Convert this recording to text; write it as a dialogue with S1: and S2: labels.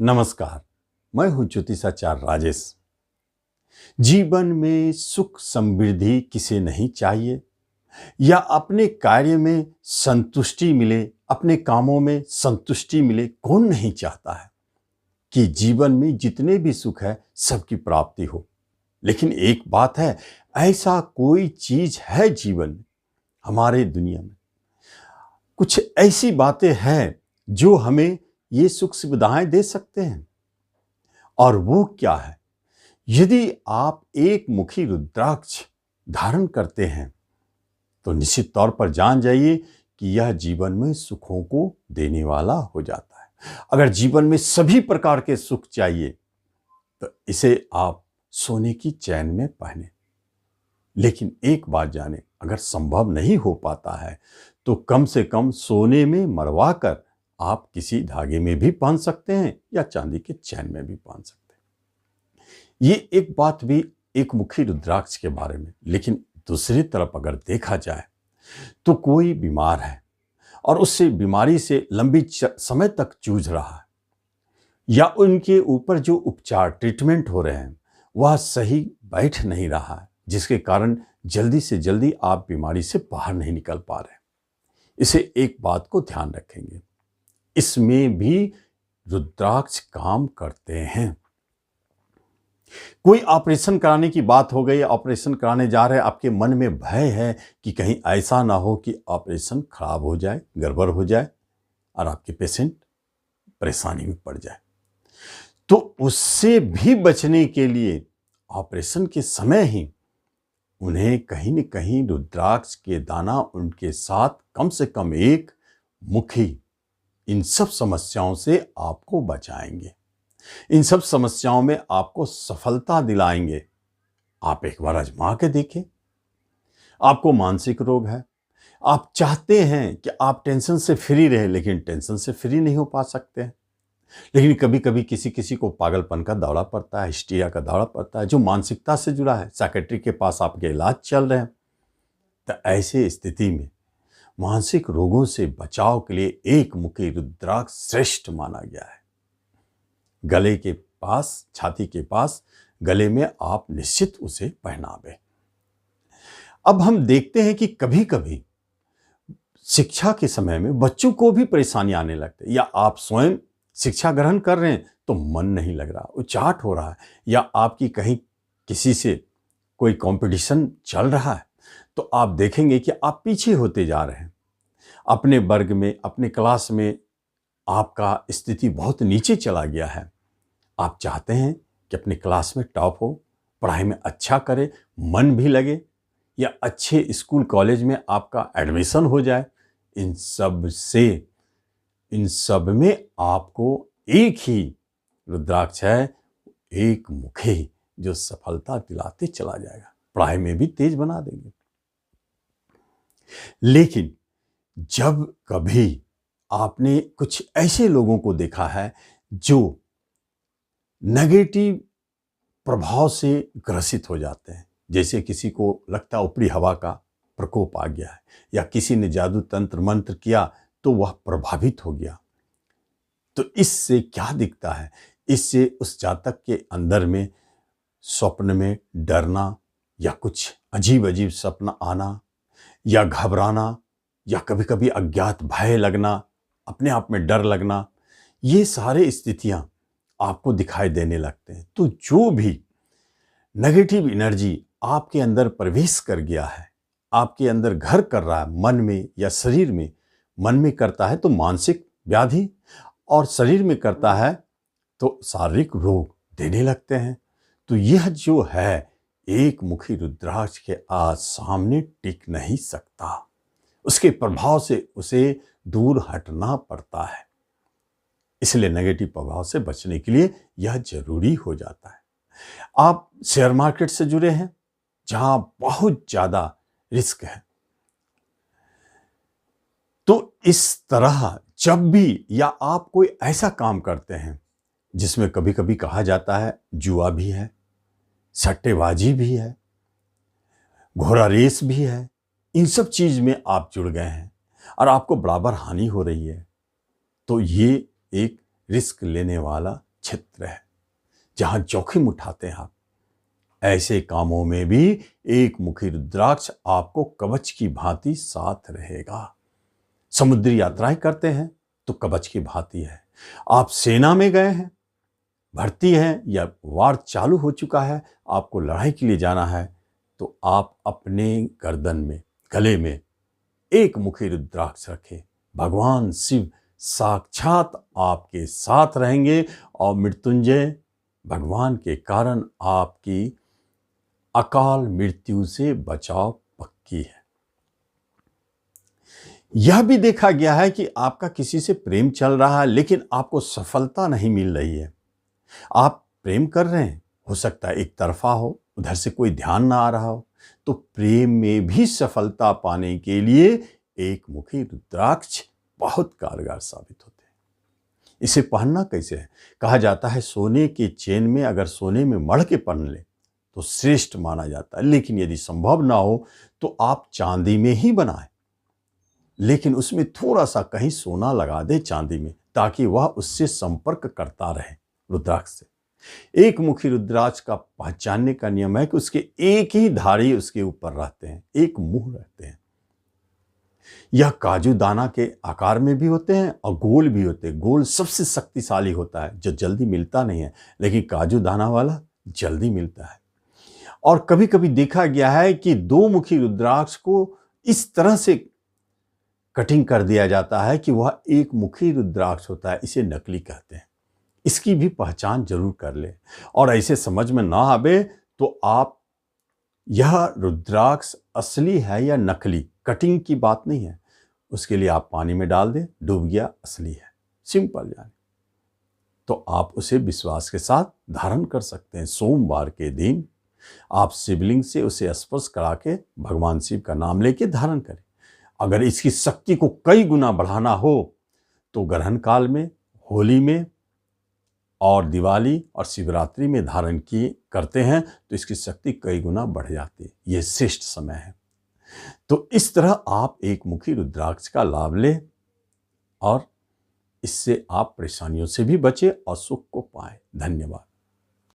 S1: नमस्कार। मैं हूं ज्योतिषाचार्य राजेश। जीवन में सुख समृद्धि किसे नहीं चाहिए, या अपने कार्य में संतुष्टि मिले, अपने कामों में संतुष्टि मिले, कौन नहीं चाहता है कि जीवन में जितने भी सुख है सबकी प्राप्ति हो। लेकिन एक बात है, ऐसा कोई चीज है जीवन में, हमारे दुनिया में कुछ ऐसी बातें हैं जो हमें ये सुख सुविधाएं दे सकते हैं। और वो क्या है? यदि आप एक मुखी रुद्राक्ष धारण करते हैं तो निश्चित तौर पर जान जाइए कि यह जीवन में सुखों को देने वाला हो जाता है। अगर जीवन में सभी प्रकार के सुख चाहिए तो इसे आप सोने की चैन में पहने। लेकिन एक बात जाने, अगर संभव नहीं हो पाता है तो कम से कम सोने में मरवा कर आप किसी धागे में भी पहन सकते हैं या चांदी के चैन में भी पहन सकते हैं। ये एक बात भी एक मुखी रुद्राक्ष के बारे में। लेकिन दूसरी तरफ अगर देखा जाए तो कोई बीमार है और उससे बीमारी से लंबी समय तक जूझ रहा है, या उनके ऊपर जो उपचार ट्रीटमेंट हो रहे हैं वह सही बैठ नहीं रहा है, जिसके कारण जल्दी से जल्दी आप बीमारी से बाहर नहीं निकल पा रहे हैं। इसे एक बात को ध्यान रखेंगे, इसमें भी रुद्राक्ष काम करते हैं। कोई ऑपरेशन कराने की बात हो गई, ऑपरेशन कराने जा रहे हैं, आपके मन में भय है कि कहीं ऐसा ना हो कि ऑपरेशन खराब हो जाए, गड़बड़ हो जाए और आपके पेशेंट परेशानी में पड़ जाए। तो उससे भी बचने के लिए ऑपरेशन के समय ही उन्हें कहीं न कहीं रुद्राक्ष के दाना उनके साथ कम से कम एक मुखी इन सब समस्याओं से आपको बचाएंगे, इन सब समस्याओं में आपको सफलता दिलाएंगे। आप एक बार आजमा के देखें। आपको मानसिक रोग है, आप चाहते हैं कि आप टेंशन से फ्री रहे, लेकिन टेंशन से फ्री नहीं हो पा सकते हैं। लेकिन कभी कभी किसी किसी को पागलपन का दौरा पड़ता है, हिस्टीरिया का दौरा पड़ता है, जो मानसिकता से जुड़ा है, साइकेट्रिक के पास आपके इलाज चल रहे हैं। तो ऐसे स्थिति में मानसिक रोगों से बचाव के लिए एक मुखी रुद्राक्ष श्रेष्ठ माना गया है। गले के पास, छाती के पास, गले में आप निश्चित उसे पहनावे। अब हम देखते हैं कि कभी कभी शिक्षा के समय में बच्चों को भी परेशानी आने लगती है, या आप स्वयं शिक्षा ग्रहण कर रहे हैं तो मन नहीं लग रहा, उचाट हो रहा है, या आपकी कहीं किसी से कोई कंपटीशन चल रहा है तो आप देखेंगे कि आप पीछे होते जा रहे हैं। अपने वर्ग में, अपने क्लास में आपका स्थिति बहुत नीचे चला गया है। आप चाहते हैं कि अपनी क्लास में टॉप हो, पढ़ाई में अच्छा करे, मन भी लगे, या अच्छे स्कूल कॉलेज में आपका एडमिशन हो जाए। इन सब में आपको एक ही रुद्राक्ष है, एक मुखी, जो सफलता दिलाते चला जाएगा, पढ़ाई में भी तेज बना देंगे। लेकिन जब कभी आपने कुछ ऐसे लोगों को देखा है जो नेगेटिव प्रभाव से ग्रसित हो जाते हैं, जैसे किसी को लगता है ऊपरी हवा का प्रकोप आ गया है, या किसी ने जादू तंत्र मंत्र किया तो वह प्रभावित हो गया, तो इससे क्या दिखता है? इससे उस जातक के अंदर में स्वप्न में डरना, या कुछ अजीब अजीब सपना आना, या घबराना, या कभी कभी अज्ञात भय लगना, अपने आप में डर लगना, ये सारे स्थितियां आपको दिखाई देने लगते हैं। तो जो भी नेगेटिव एनर्जी आपके अंदर प्रवेश कर गया है, आपके अंदर घर कर रहा है, मन में या शरीर में, मन में करता है तो मानसिक व्याधि, और शरीर में करता है तो शारीरिक रोग देने लगते हैं। तो यह जो है, एक मुखी रुद्राक्ष के आज सामने टिक नहीं सकता, उसके प्रभाव से उसे दूर हटना पड़ता है। इसलिए नेगेटिव प्रभाव से बचने के लिए यह जरूरी हो जाता है। आप शेयर मार्केट से जुड़े हैं जहां बहुत ज्यादा रिस्क है, तो इस तरह जब भी, या आप कोई ऐसा काम करते हैं जिसमें कभी कभी कहा जाता है जुआ भी है, सट्टेबाजी भी है, घोड़ा रेस भी है, इन सब चीज में आप जुड़ गए हैं और आपको बराबर हानि हो रही है, तो ये एक रिस्क लेने वाला क्षेत्र है जहां जोखिम उठाते हैं आप। ऐसे कामों में भी एक मुखी रुद्राक्ष आपको कवच की भांति साथ रहेगा। समुद्री यात्राएं करते हैं तो कवच की भांति है। आप सेना में गए हैं, भर्ती है या वार चालू हो चुका है, आपको लड़ाई के लिए जाना है, तो आप अपने गर्दन में, गले में एक मुखी रुद्राक्ष रखें। भगवान शिव साक्षात आपके साथ रहेंगे और मृत्युंजय भगवान के कारण आपकी अकाल मृत्यु से बचाव पक्की है। यह भी देखा गया है कि आपका किसी से प्रेम चल रहा है लेकिन आपको सफलता नहीं मिल रही है। आप प्रेम कर रहे हैं, हो सकता है एक तरफा हो, उधर से कोई ध्यान ना आ रहा हो, तो प्रेम में भी सफलता पाने के लिए एक मुखी रुद्राक्ष बहुत कारगर साबित होते हैं। इसे पहनना कैसे है? कहा जाता है सोने के चेन में अगर सोने में मढ़ के पहन ले तो श्रेष्ठ माना जाता है, लेकिन यदि संभव ना हो तो आप चांदी में ही बनाएं, लेकिन उसमें थोड़ा सा कहीं सोना लगा दे चांदी में, ताकि वह उससे संपर्क करता रहे रुद्राक्ष से। एक मुखी रुद्राक्ष का पहचानने का नियम है कि उसके एक ही धारी उसके ऊपर रहते हैं, एक मुंह रहते हैं। यह काजू दाना के आकार में भी होते हैं और गोल भी होते हैं। गोल सबसे शक्तिशाली होता है, जो जल्दी मिलता नहीं है, लेकिन काजू दाना वाला जल्दी मिलता है। और कभी कभी देखा गया है कि दो मुखी रुद्राक्ष को इस तरह से कटिंग कर दिया जाता है कि वह एक मुखी रुद्राक्ष होता है। इसे नकली कहते हैं। इसकी भी पहचान जरूर कर ले। और ऐसे समझ में ना आवे तो आप यह रुद्राक्ष असली है या नकली, कटिंग की बात नहीं है, उसके लिए आप पानी में डाल दें, डूब गया, असली है, सिंपल जाने, तो आप उसे विश्वास के साथ धारण कर सकते हैं। सोमवार के दिन आप शिवलिंग से उसे स्पर्श करा के भगवान शिव का नाम लेके धारण करें। अगर इसकी शक्ति को कई गुना बढ़ाना हो तो ग्रहण काल में, होली में और दिवाली और शिवरात्रि में धारण किए करते हैं तो इसकी शक्ति कई गुना बढ़ जाती है। यह श्रेष्ठ समय है। तो इस तरह आप एक मुखी रुद्राक्ष का लाभ लें और इससे आप परेशानियों से भी बचें और सुख को पाएं। धन्यवाद।